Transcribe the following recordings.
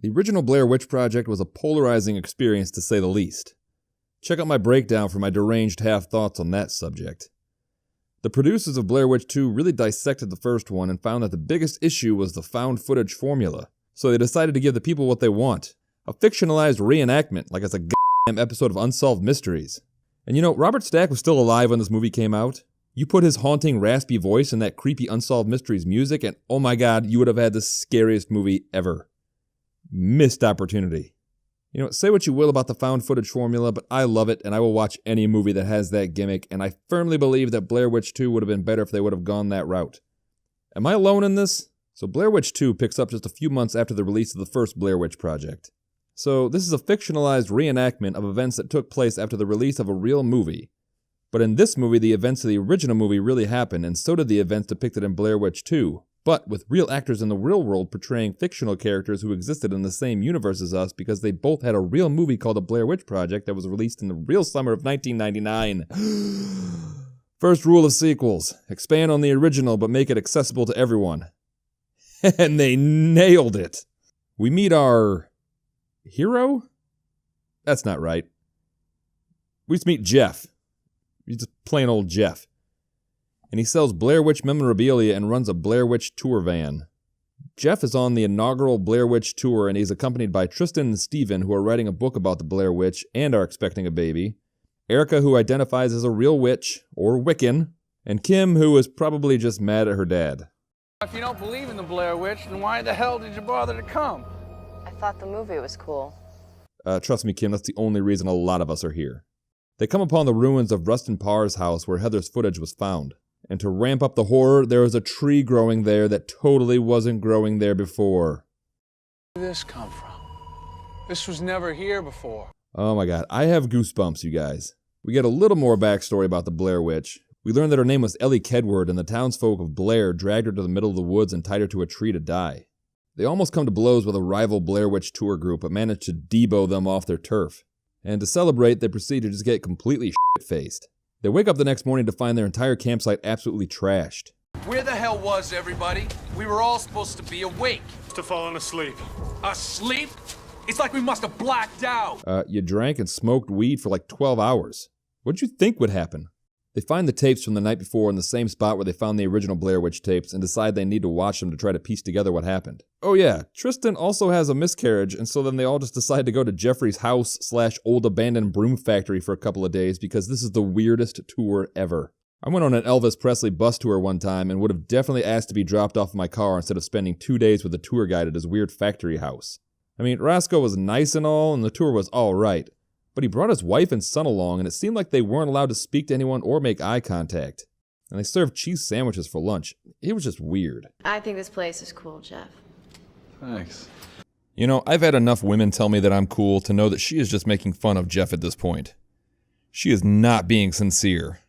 The original Blair Witch Project was a polarizing experience to say the least. Check out my breakdown for my deranged half-thoughts on that subject. The producers of Blair Witch 2 really dissected the first one and found that the biggest issue was the found footage formula. So they decided to give the people what they want. A fictionalized reenactment, like it's a goddamn episode of Unsolved Mysteries. And you know, Robert Stack was still alive when this movie came out. You put his haunting, raspy voice in that creepy Unsolved Mysteries music and oh my god, you would have had the scariest movie ever. Missed opportunity. You know, say what you will about the found footage formula, but I love it and I will watch any movie that has that gimmick, and I firmly believe that Blair Witch 2 would have been better if they would have gone that route. Am I alone in this? So Blair Witch 2 picks up just a few months after the release of the first Blair Witch Project. So this is a fictionalized reenactment of events that took place after the release of a real movie. But in this movie, the events of the original movie really happened, and so did the events depicted in Blair Witch 2. But with real actors in the real world portraying fictional characters who existed in the same universe as us because they both had a real movie called The Blair Witch Project that was released in the real summer of 1999. First rule of sequels: expand on the original but make it accessible to everyone. And they nailed it. We meet our hero? That's not right. We just meet Jeff. He's just plain old Jeff. And he sells Blair Witch memorabilia and runs a Blair Witch tour van. Jeff is on the inaugural Blair Witch tour and he's accompanied by Tristan and Steven, who are writing a book about the Blair Witch and are expecting a baby, Erica, who identifies as a real witch, or Wiccan, and Kim, who is probably just mad at her dad. If you don't believe in the Blair Witch, then why the hell did you bother to come? I thought the movie was cool. Trust me, Kim, that's the only reason a lot of us are here. They come upon the ruins of Rustin Parr's house where Heather's footage was found. And to ramp up the horror, there is a tree growing there that totally wasn't growing there before. Where did this come from? This was never here before. Oh my god, I have goosebumps, you guys. We get a little more backstory about the Blair Witch. We learn that her name was Ellie Kedward, and the townsfolk of Blair dragged her to the middle of the woods and tied her to a tree to die. They almost come to blows with a rival Blair Witch tour group, but manage to debo them off their turf. And to celebrate, they proceed to just get completely shit-faced. They wake up the next morning to find their entire campsite absolutely trashed. Where the hell was everybody? We were all supposed to be awake. To falling asleep. Asleep? It's like we must have blacked out. You drank and smoked weed for like 12 hours. What'd you think would happen? They find the tapes from the night before in the same spot where they found the original Blair Witch tapes and decide they need to watch them to try to piece together what happened. Oh yeah, Tristan also has a miscarriage, and so then they all just decide to go to Jeffrey's house/old abandoned broom factory for a couple of days because this is the weirdest tour ever. I went on an Elvis Presley bus tour one time and would have definitely asked to be dropped off in my car instead of spending 2 days with a tour guide at his weird factory house. I mean, Roscoe was nice and all, and the tour was alright. But he brought his wife and son along, and it seemed like they weren't allowed to speak to anyone or make eye contact. And they served cheese sandwiches for lunch. It was just weird. I think this place is cool, Jeff. Thanks. You know, I've had enough women tell me that I'm cool to know that she is just making fun of Jeff at this point. She is not being sincere.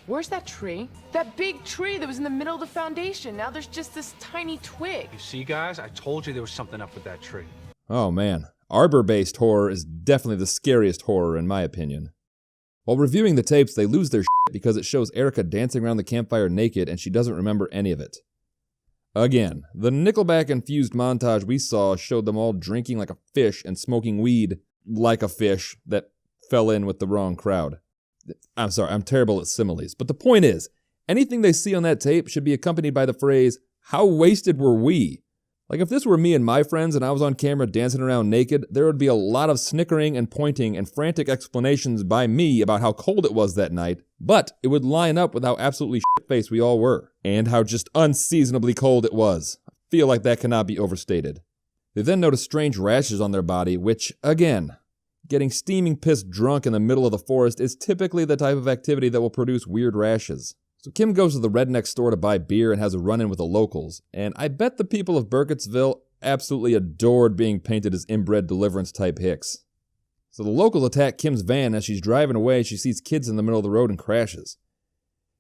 Where's that tree? That big tree that was in the middle of the foundation. Now there's just this tiny twig. You see, guys? I told you there was something up with that tree. Oh man. Arbor-based horror is definitely the scariest horror in my opinion. While reviewing the tapes, they lose their shit because it shows Erica dancing around the campfire naked and she doesn't remember any of it. Again, the Nickelback-infused montage we saw showed them all drinking like a fish and smoking weed like a fish that fell in with the wrong crowd. I'm sorry, I'm terrible at similes, but the point is, anything they see on that tape should be accompanied by the phrase, "How wasted were we?" Like if this were me and my friends and I was on camera dancing around naked, there would be a lot of snickering and pointing and frantic explanations by me about how cold it was that night, but it would line up with how absolutely shit-faced we all were, and how just unseasonably cold it was. I feel like that cannot be overstated. They then notice strange rashes on their body, which, again, getting steaming pissed drunk in the middle of the forest is typically the type of activity that will produce weird rashes. So Kim goes to the redneck store to buy beer and has a run-in with the locals, and I bet the people of Burkittsville absolutely adored being painted as inbred deliverance-type hicks. So the locals attack Kim's van. As she's driving away, she sees kids in the middle of the road and crashes.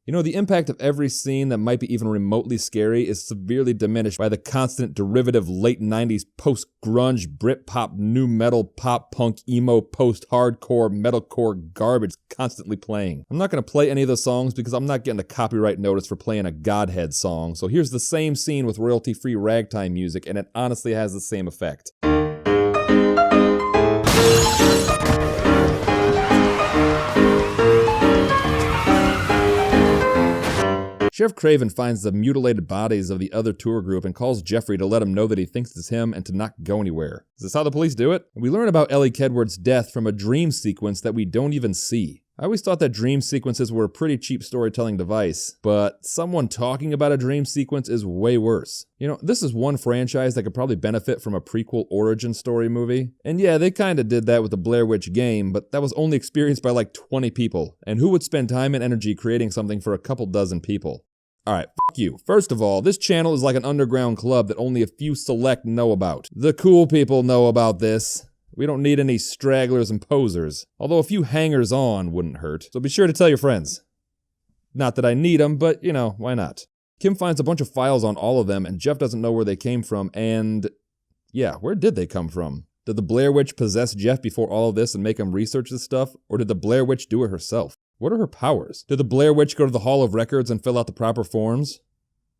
You know, the impact of every scene that might be even remotely scary is severely diminished by the constant derivative late 90s post-grunge, Britpop, nu metal, pop-punk, emo, post-hardcore, metalcore garbage constantly playing. I'm not going to play any of the songs because I'm not getting a copyright notice for playing a Godhead song, so here's the same scene with royalty-free ragtime music, and it honestly has the same effect. Sheriff Craven finds the mutilated bodies of the other tour group and calls Jeffrey to let him know that he thinks it's him and to not go anywhere. Is this how the police do it? We learn about Ellie Kedward's death from a dream sequence that we don't even see. I always thought that dream sequences were a pretty cheap storytelling device, but someone talking about a dream sequence is way worse. You know, this is one franchise that could probably benefit from a prequel origin story movie. And yeah, they kinda did that with the Blair Witch game, but that was only experienced by like 20 people. And who would spend time and energy creating something for a couple dozen people? Alright, fuck you. First of all, this channel is like an underground club that only a few select know about. The cool people know about this. We don't need any stragglers and posers. Although a few hangers-on wouldn't hurt. So be sure to tell your friends. Not that I need them, but you know, why not? Kim finds a bunch of files on all of them and Jeff doesn't know where they came from and... yeah, where did they come from? Did the Blair Witch possess Jeff before all of this and make him research this stuff? Or did the Blair Witch do it herself? What are her powers? Did the Blair Witch go to the Hall of Records and fill out the proper forms?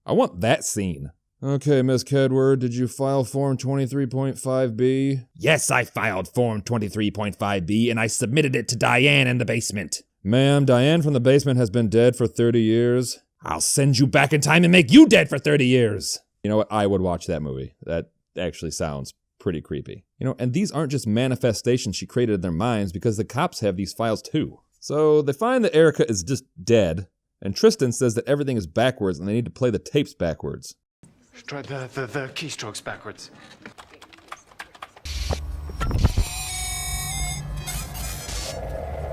I want that scene. Okay, Miss Kedward, did you file Form 23.5B? Yes, I filed Form 23.5B and I submitted it to Diane in the basement. Ma'am, Diane from the basement has been dead for 30 years. I'll send you back in time and make you dead for 30 years. You know what? I would watch that movie. That actually sounds pretty creepy. You know, and these aren't just manifestations she created in their minds because the cops have these files too. So they find that Erica is just dead, and Tristan says that everything is backwards and they need to play the tapes backwards. Try the keystrokes backwards.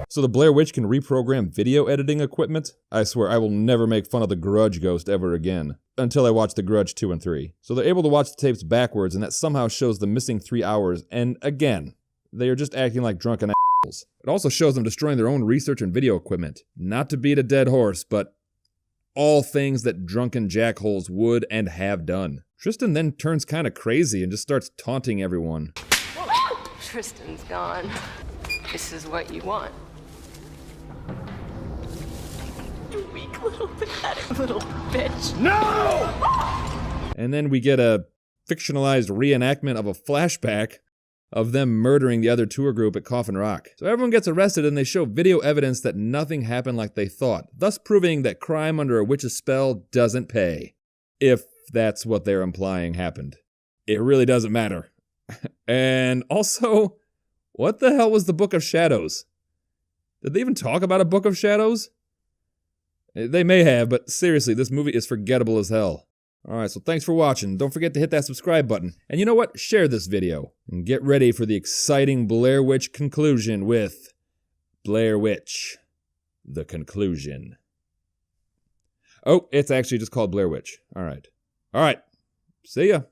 So the Blair Witch can reprogram video editing equipment? I swear I will never make fun of the Grudge ghost ever again. Until I watch The Grudge 2 and 3. So they're able to watch the tapes backwards and that somehow shows the missing 3 hours, and again, they are just acting like drunken assholes. It also shows them destroying their own research and video equipment. Not to beat a dead horse, but all things that drunken jackholes would and have done. Tristan then turns kinda crazy and just starts taunting everyone. Tristan's gone. This is what you want. You weak little pathetic little bitch. No! And then we get a fictionalized reenactment of a flashback of them murdering the other tour group at Coffin Rock. So everyone gets arrested and they show video evidence that nothing happened like they thought, thus proving that crime under a witch's spell doesn't pay. If that's what they're implying happened. It really doesn't matter. And also, what the hell was the Book of Shadows? Did they even talk about a Book of Shadows? They may have, but seriously, this movie is forgettable as hell. Alright, so thanks for watching. Don't forget to hit that subscribe button. And you know what? Share this video. And get ready for the exciting Blair Witch conclusion with Blair Witch: The Conclusion. Oh, it's actually just called Blair Witch. Alright. Alright. See ya.